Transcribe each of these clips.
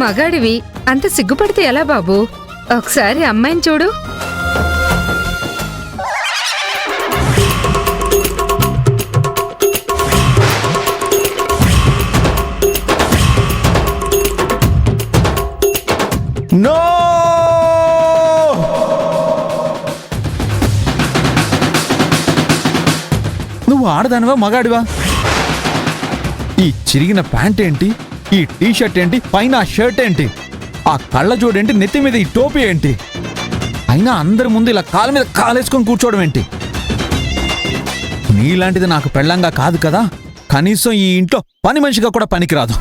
మగాడివి అంత సిగ్గుపడితే ఎలా బాబు? ఒకసారి అమ్మాయిని చూడు. నో! నువ్వు ఆడదానివా మగాడివా? ఈ చిరిగిన ప్యాంట్ ఏంటి, ఈ టీ షర్ట్ ఏంటి, పైన ఆ షర్ట్ ఏంటి, ఆ కళ్ళ జోడేంటి, నెత్తి మీద ఈ టోపీ ఏంటి? అయినా అందరి ముందు ఇలా కాళ్ళ మీద కాలేసుకొని కూర్చోవడం ఏంటి? నీలాంటిది నాకు పెళ్ళంగా కాదు కదా, కనీసం ఈ ఇంట్లో పని మనిషిగా కూడా పనికిరాదు.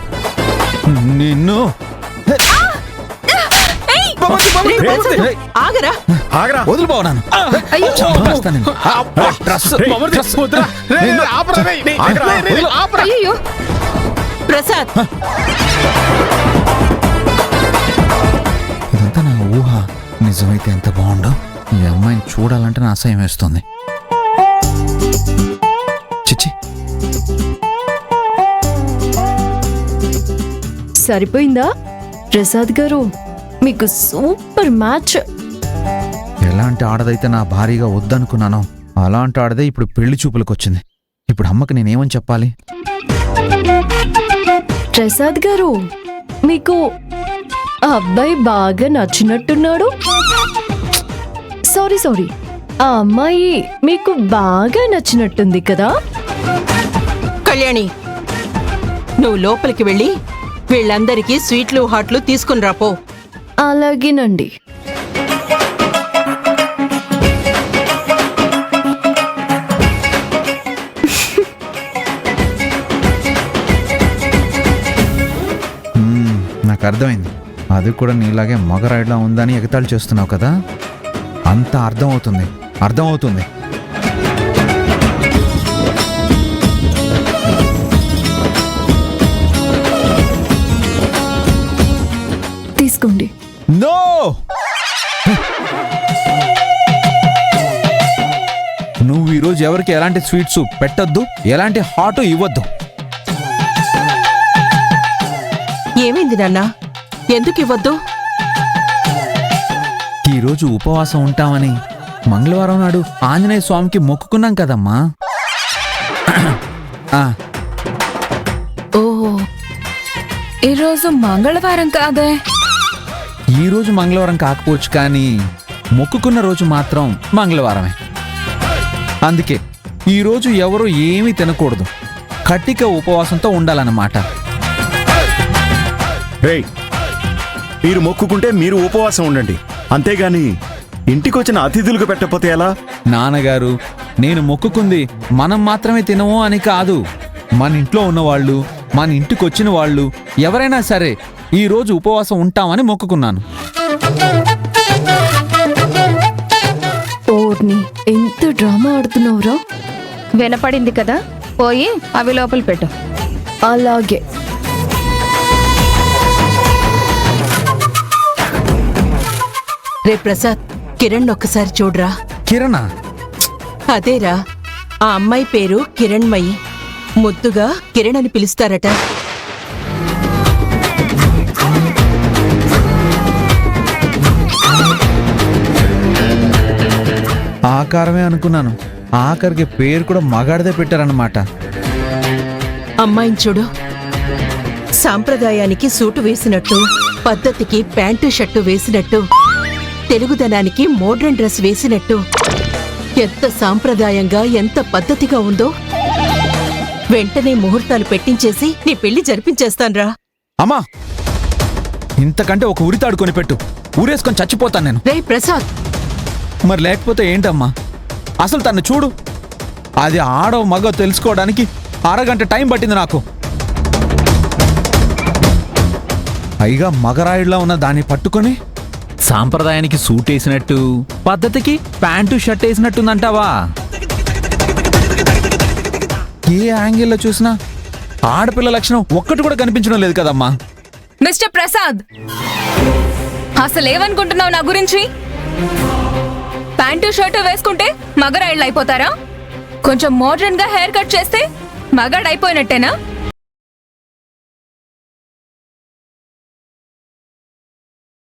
నిన్ను వదిలిపోవడాను. ప్రసాద్, ఇదంతా నా ఊహ. నిజమైతే ఎంత బాగుండో. ఈ అమ్మాయిని చూడాలంటే నా అసహ్యం వేస్తుంది. చిచ్చి, సరిపోయిందా ప్రసాద్ గారు? మీకు సూపర్ మ్యాచ్. ఎలాంటి ఆడదైతే నా భారీగా వద్దనుకున్నానో అలాంటి ఆడదే ఇప్పుడు పెళ్లి చూపులకు వచ్చింది. ఇప్పుడు అమ్మకి నేనేమని చెప్పాలి? ప్రసాద్ గారు, మీకు ఆ అబ్బాయి బాగా నచ్చినట్టున్నాడు. సారీ, ఆ అమ్మాయి మీకు బాగా నచ్చినట్టుంది కదా? కళ్యాణి, నువ్వు లోపలికి వెళ్ళి వీళ్ళందరికీ స్వీట్లు హాట్లు తీసుకుని రాపో. అలాగేనండి. నాకు అర్థమైంది. అది కూడా నీలాగే మగరాయిలా ఉందని ఎగతాళి చేస్తున్నావు కదా. అంత అర్థమవుతుంది. తీసుకోండి. నో! నువ్వు ఈరోజు ఎవరికి ఎలాంటి స్వీట్స్ పెట్టద్దు, ఎలాంటి హాట్ ఇవ్వద్దు. ఏమైంది నాన్న? ఎందుకు ఇవ్వద్దు? ఈరోజు ఉపవాసం ఉంటామని మంగళవారం నాడు ఆంజనేయ స్వామికి మొక్కుకున్నాం కదమ్మా. ఓహో, ఈరోజు మంగళవారం కాదే. ఈరోజు మంగళవారం కాకపోవచ్చు, కానీ మొక్కుకున్న రోజు మాత్రం మంగళవారమే. అందుకే ఈరోజు ఎవరు ఏమీ తినకూడదు, కటిక ఉపవాసంతో ఉండాలన్నమాట. మీరు మొక్కుకుంటే మీరు ఉపవాసం ఉండండి, అంతేగాని ఇంటికొచ్చిన అతిథులకు పెట్టకపోతే ఎలా? నాన్నగారు, నేను మొక్కుకుంది మనం మాత్రమే తినము అని కాదు. మన ఇంట్లో ఉన్నవాళ్ళు, మన ఇంటికొచ్చిన వాళ్ళు ఎవరైనా సరే ఈరోజు ఉపవాసం ఉంటామని మొక్కుకున్నాను. ఓర్ని, ఎంత డ్రామా ఆడుతున్నావురా? వినపడింది కదా, పోయి అవి లోపల పెట్టు. అలాగే. రే ప్రసాద్, కిరణ్ ఒక్కసారి చూడరా. కిరణా? అదేరా, ఆ అమ్మాయి పేరు కిరణ్మయి. ముద్దుగా కిరణ్ అని పిలుస్తారట. ఆకారమే అనుకున్నాను, ఆఖరికి పేరు కూడా మగాడిదే పెట్టారన్నమాట. అమ్మాయిని చూడు, సాంప్రదాయానికి సూటు వేసినట్టు, పద్ధతికి ప్యాంటు షర్టు వేసినట్టు, తెలుగుదనానికి మోడ్రన్ డ్రెస్ వేసినట్టు, ఎంత సాంప్రదాయంగా ఎంత పద్ధతిగా ఉందో. వెంటనే ముహూర్తాలు పెట్టించేసి నీ పెళ్లి జరిపించేస్తాన్రా. అమ్మా, ఇంతకంటే ఒక ఉరితాడు కొని పెట్టు, ఊరేసుకొని చచ్చిపోతాను నేను. రే ప్రసాద్, మరి లేకపోతే ఏంటమ్మా? అసలు తను చూడు, అది ఆడో మగో తెలుసుకోవడానికి అరగంట టైం పట్టింది నాకు. పైగా మగరాయుడులా ఉన్న దాన్ని పట్టుకొని సాంప్రదాయానికి సూట్ వేసినట్టు, పద్ధతికి ప్యాంటు షర్ట్ వేసినట్టుందంటావా? ఏ యాంగిల్లో చూసినా ఆడపిల్ల లక్షణం ఒక్కటి కూడా కనిపించడం లేదు కదమ్మా. మిస్టర్ ప్రసాద్, అసలు ఏమనుకుంటున్నావు నా గురించి? ప్యాంటు షర్టు వేసుకుంటే మగరాయిళ్ళు అయిపోతారా? కొంచెం మోడ్రన్ గా హెయిర్ కట్ చేస్తే మగాడు అయిపోయినట్టేనా?